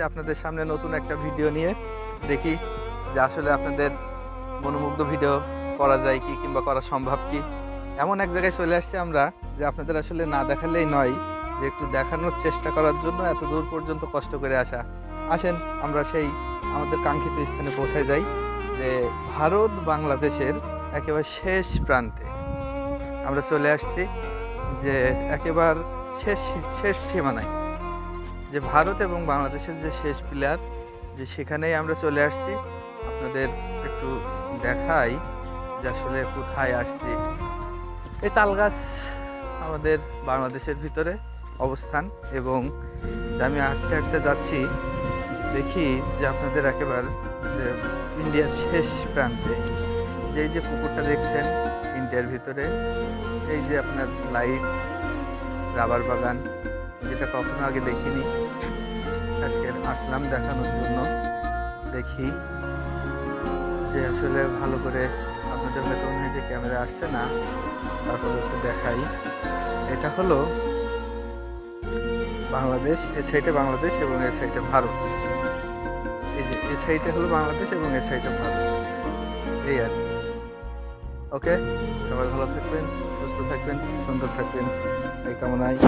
আসছে আপনাদের সামনে নতুন একটা ভিডিও নিয়ে। দেখি যে আসলে আপনাদের মনোমুগ্ধ ভিডিও করা যায় কি কিংবা করা সম্ভব কি। এমন এক জায়গায় চলে আসছি আমরা যে আপনাদের আসলে না দেখালেই নয়, যে একটু দেখানোর চেষ্টা করার জন্য এত দূর পর্যন্ত কষ্ট করে আসা। আসেন আমরা সেই আমাদের কাঙ্ক্ষিত স্থানে পৌঁছায় যাই, যে ভারত বাংলাদেশের একেবারে শেষ প্রান্তে আমরা চলে আসছি, যে একেবারে শেষ শেষ সীমানায়, যে ভারত এবং বাংলাদেশের যে শেষ পিলার, যে সেখানেই আমরা চলে আসছি। আপনাদের একটু দেখাই যে আসলে কোথায় আসছি। এই তালগাছ আমাদের বাংলাদেশের ভিতরে অবস্থান, এবং যে আমি হাঁটতে হাঁটতে যাচ্ছি দেখি যে আপনাদের একেবারে যে ইন্ডিয়ার শেষ প্রান্তে যে যে পুকুরটা দেখছেন ইন্ডিয়ার ভিতরে, এই যে আপনার লাইট রাবার বাগান, যেটা কখনো আগে দেখিনি, আজকে আসলাম দেখানোর জন্য। দেখি যে আসলে ভালো করে আপনাদের হয়তো মনে হয় যে ক্যামেরা আসছে না, তারপরে একটু দেখাই। এটা হলো বাংলাদেশ, এ সাইডে বাংলাদেশ এবং এ সাইডে ভারত। এই যে এ সাইডে হলো বাংলাদেশ এবং এ সাইডে ভারত, এই আর কি। ওকে, সবাই ভালো থাকবেন, সুস্থ থাকবেন, সুন্দর থাকবেন, এই কামনায়।